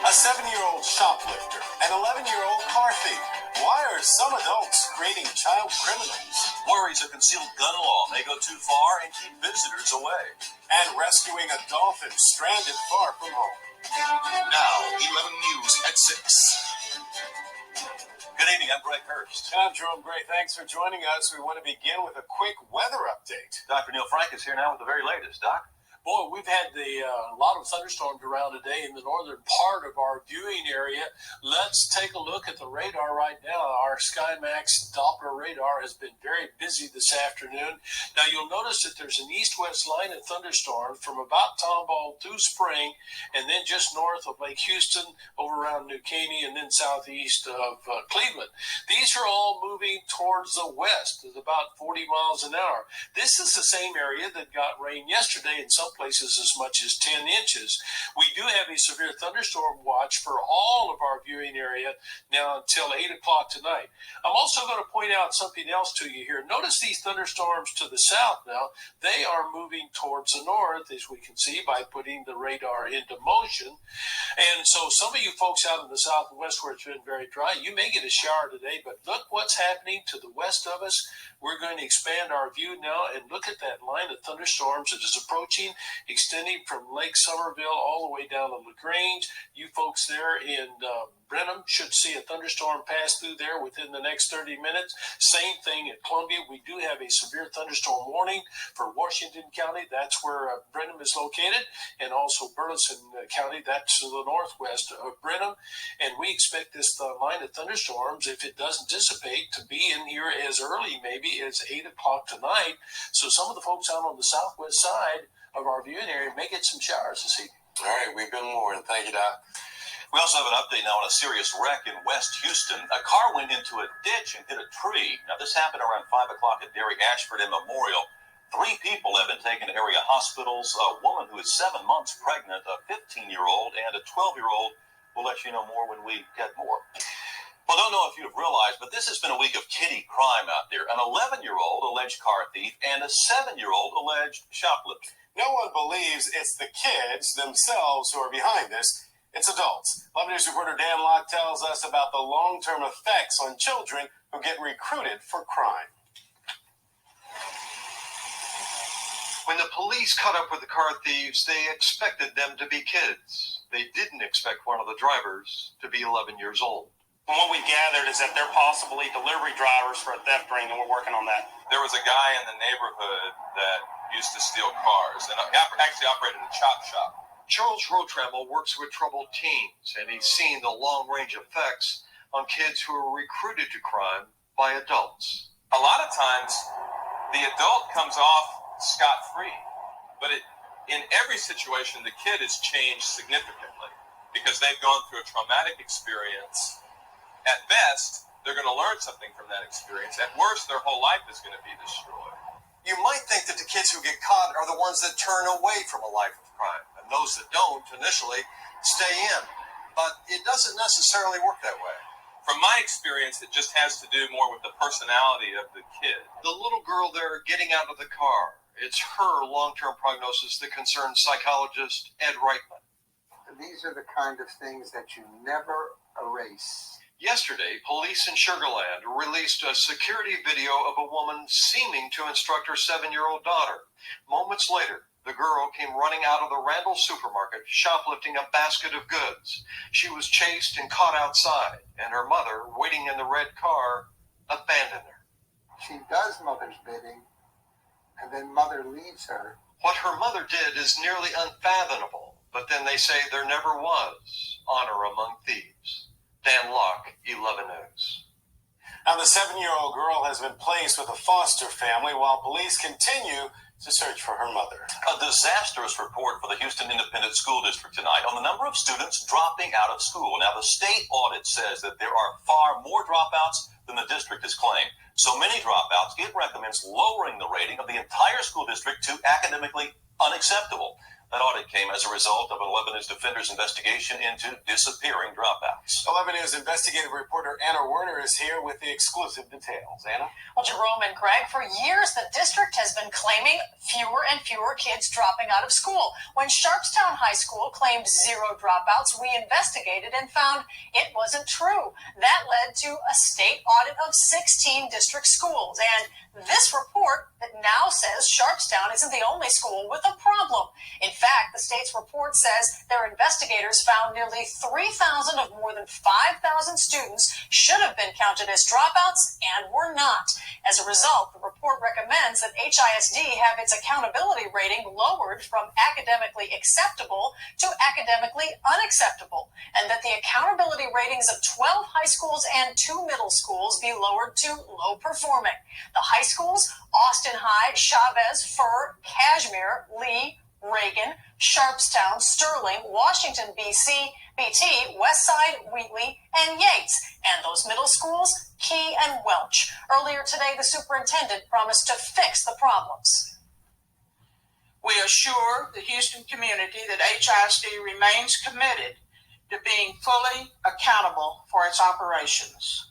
A 7-year-old shoplifter, an 11-year-old car thief. Why are some adults creating child criminals? Worries a concealed gun law may go too far and keep visitors away. And rescuing a dolphin stranded far from home. Now, 11 News at 6. Good evening, I'm Greg Hurst. And I'm Jerome Gray. Thanks for joining us. We want to begin with a quick weather update. Dr. Neil Frank is here now with the very latest. Doc? Boy, we've had a lot of thunderstorms around today in the northern part of our viewing area. Let's take a look at the radar right now. Our SkyMax Doppler radar has been very busy this afternoon. Now, you'll notice that there's an east-west line of thunderstorms from about Tomball through Spring, and then just north of Lake Houston, over around New Caney, and then southeast of Cleveland. These are all moving towards the west at about 40 miles an hour. This is the same area that got rain yesterday in some places as much as 10 inches. We do have a severe thunderstorm watch for all of our viewing area now until 8 o'clock tonight. I'm also going to point out something else to you here. Notice these thunderstorms to the south now. They are moving towards the north, as we can see by putting the radar into motion. And so some of you folks out in the south and west where it's been very dry, you may get a shower today, but look what's happening to the west of us. We're going to expand our view now and look at that line of thunderstorms that is approaching, extending from Lake Somerville all the way down to LaGrange. You folks there in Brenham should see a thunderstorm pass through there within the next 30 minutes. Same thing at Columbia. We do have a severe thunderstorm warning for Washington County. That's where Brenham is located, and also Burleson County. That's to the northwest of Brenham. And we expect this line of thunderstorms, if it doesn't dissipate, to be in here as early maybe as 8 o'clock tonight. So some of the folks out on the southwest side of our viewing area may get some showers this evening. All right, we've been warned. Thank you, Doc. We also have an update now on a serious wreck in West Houston. A car went into a ditch and hit a tree. Now, this happened around 5 o'clock at Derry Ashford and Memorial. 3 people have been taken to area hospitals. A woman who is 7 months pregnant, a 15-year-old, and a 12-year-old. We'll let you know more when we get more. Well, I don't know if you've realized, but this has been a week of kiddie crime out there. An 11-year-old alleged car thief and a 7-year-old alleged shoplifter. No one believes it's the kids themselves who are behind this. It's adults. 11 News reporter Dan Locke tells us about the long-term effects on children who get recruited for crime. When the police caught up with the car thieves, they expected them to be kids. They didn't expect one of the drivers to be 11 years old. And what we gathered is that they're possibly delivery drivers for a theft ring, and we're working on that. There was a guy in the neighborhood that used to steal cars and actually operated a chop shop. Charles Rotrammel works with troubled teens, and he's seen the long-range effects on kids who are recruited to crime by adults. A lot of times, the adult comes off scot-free, but in every situation, the kid has changed significantly because they've gone through a traumatic experience. At best, they're going to learn something from that experience. At worst, their whole life is going to be destroyed. You might think that the kids who get caught are the ones that turn away from a life of crime, and those that don't initially stay in. But it doesn't necessarily work that way. From my experience, it just has to do more with the personality of the kid. The little girl there getting out of the car, it's her long-term prognosis that concerns psychologist Ed Reitman. These are the kind of things that you never erase. Yesterday, police in Sugar Land released a security video of a woman seeming to instruct her 7-year-old daughter. Moments later, the girl came running out of the Randall supermarket, shoplifting a basket of goods. She was chased and caught outside, and her mother, waiting in the red car, abandoned her. She does mother's bidding, and then mother leaves her. What her mother did is nearly unfathomable, but then they say there never was honor among thieves. Dan Locke, 11 News. Now, the 7-year-old girl has been placed with a foster family while police continue to search for her mother. A disastrous report for the Houston Independent School District tonight on the number of students dropping out of school. Now, the state audit says that there are far more dropouts than the district has claimed. So many dropouts, it recommends lowering the rating of the entire school district to academically unacceptable. That audit came as a result of an 11 News Defenders investigation into disappearing dropouts. 11 News investigative reporter Anna Werner is here with the exclusive details. Anna? Well, Jerome and Greg, for years the district has been claiming fewer and fewer kids dropping out of school. When Sharpstown High School claimed 0 dropouts, we investigated and found it wasn't true. That led to a state audit of 16 district schools. And this report that now says Sharpstown isn't the only school with a problem. In fact, the state's report says their investigators found nearly 3,000 of more than 5,000 students should have been counted as dropouts and were not. As a result, the report recommends that HISD have its accountability rating lowered from academically acceptable to academically unacceptable, and that the accountability ratings of 12 high schools and 2 middle schools be lowered to low performing. The high schools, Austin High, Chavez, Fur, Cashmere, Lee, Reagan, Sharpstown, Sterling, Washington, BT, Westside, Wheatley, and Yates. And those middle schools, Key and Welch. Earlier today, the superintendent promised to fix the problems. We assure the Houston community that HISD remains committed to being fully accountable for its operations.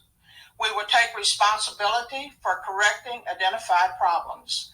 We will take responsibility for correcting identified problems.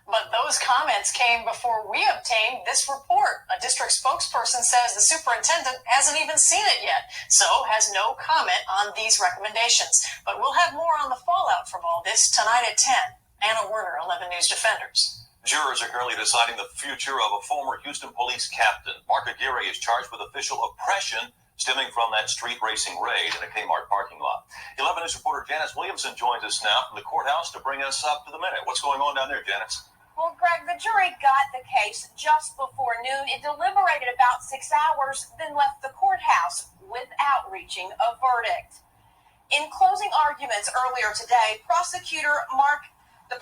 But those comments came before we obtained this report. A district spokesperson says the superintendent hasn't even seen it yet, so has no comment on these recommendations. But we'll have more on the fallout from all this tonight at 10. Anna Werner, 11 News Defenders. Jurors are currently deciding the future of a former Houston police captain. Mark Aguirre is charged with official oppression stemming from that street racing raid in a Kmart parking lot. 11 News reporter Janice Williamson joins us now from the courthouse to bring us up to the minute. What's going on down there, Janice? Well, Greg, the jury got the case just before noon. It deliberated about 6 hours, then left the courthouse without reaching a verdict. In closing arguments earlier today, the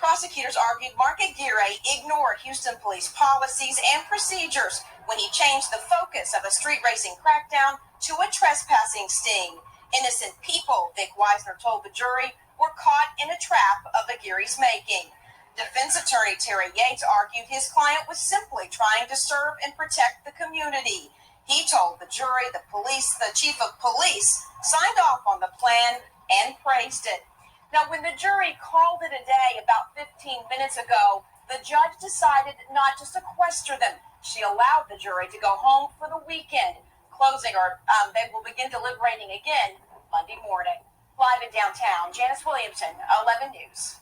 prosecutors argued Mark Aguirre ignored Houston police policies and procedures when he changed the focus of a street racing crackdown to a trespassing sting. Innocent people, Vic Weisner told the jury, were caught in a trap of Aguirre's making. Defense attorney Terry Yates argued his client was simply trying to serve and protect the community. He told the jury the chief of police signed off on the plan and praised it. Now, when the jury called it a day about 15 minutes ago, the judge decided not to sequester them. She allowed the jury to go home for the weekend. They will begin deliberating again Monday morning. Live in downtown, Janice Williamson, 11 News.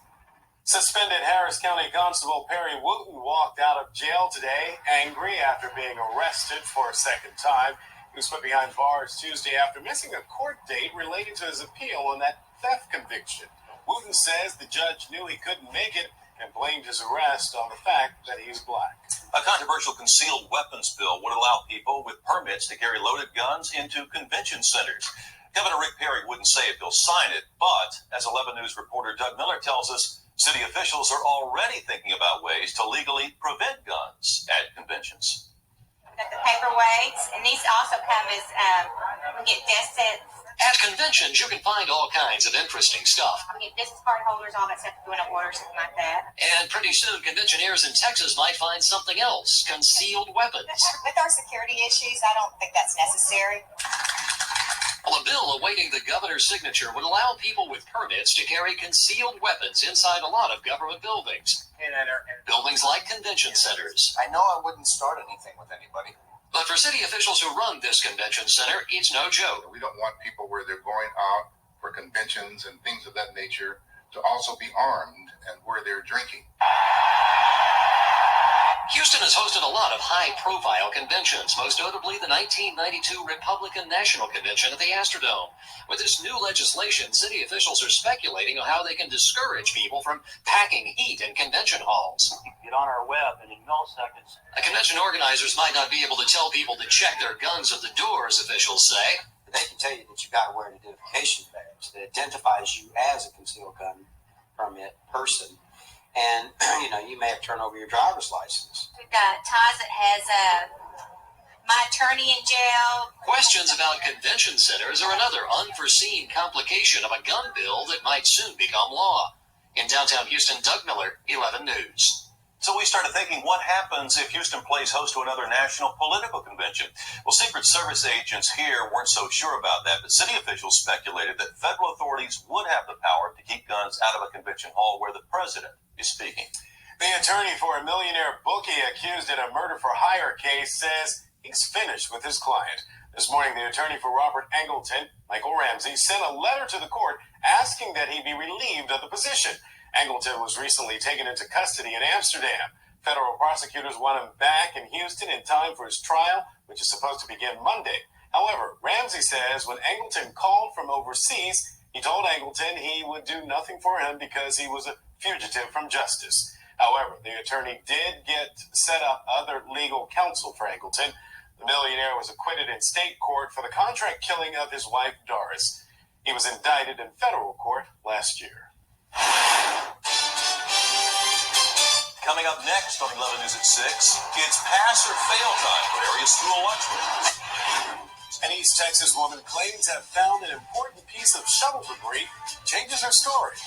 Suspended Harris County Constable Perry Wooten walked out of jail today, angry after being arrested for a second time. He was put behind bars Tuesday after missing a court date related to his appeal on that theft conviction. Wooten says the judge knew he couldn't make it and blamed his arrest on the fact that he's black. A controversial concealed weapons bill would allow people with permits to carry loaded guns into convention centers. Governor Rick Perry wouldn't say if he'll sign it, but as 11 News reporter Doug Miller tells us, city officials are already thinking about ways to legally prevent guns at conventions. Got the paperweights, and these also come as we get desk sets. At conventions, you can find all kinds of interesting stuff. We get business card holders, all that stuff, if you want to order something like that. And pretty soon, conventioneers in Texas might find something else, concealed weapons. With our security issues, I don't think that's necessary. Well, a bill awaiting the governor's signature would allow people with permits to carry concealed weapons inside a lot of government buildings. Buildings like convention centers. I know I wouldn't start anything with anybody. But for city officials who run this convention center, it's no joke. We don't want people where they're going out for conventions and things of that nature to also be armed and where they're drinking. Houston has hosted a lot of high-profile conventions, most notably the 1992 Republican National Convention at the Astrodome. With this new legislation, city officials are speculating on how they can discourage people from packing heat in convention halls. Get on our web, and in milliseconds. Convention organizers might not be able to tell people to check their guns at the doors, officials say. They can tell you that you've got to wear an identification badge that identifies you as a concealed gun permit person. And, you may have to turn over your driver's license. We've got Taz that has my attorney in jail. Questions about convention centers are another unforeseen complication of a gun bill that might soon become law. In downtown Houston, Doug Miller, 11 News. So we started thinking, what happens if Houston plays host to another national political convention? Well, Secret Service agents here weren't so sure about that, but city officials speculated that federal authorities would have the power to keep guns out of a convention hall where the president is speaking. The attorney for a millionaire bookie accused in a murder-for-hire case says he's finished with his client. This morning, the attorney for Robert Angleton, Michael Ramsey, sent a letter to the court asking that he be relieved of the position. Angleton was recently taken into custody in Amsterdam. Federal prosecutors want him back in Houston in time for his trial, which is supposed to begin Monday. However, Ramsey says when Angleton called from overseas, he told Angleton he would do nothing for him because he was a fugitive from justice. However, the attorney did set up other legal counsel for Angleton. The millionaire was acquitted in state court for the contract killing of his wife, Doris. He was indicted in federal court last year. Coming up next on 11 News at 6, kids pass or fail time for area school lunchroom. An East Texas woman claims to have found an important piece of shovel debris, changes her story.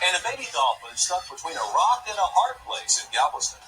And a baby dolphin stuck between a rock and a hard place in Galveston.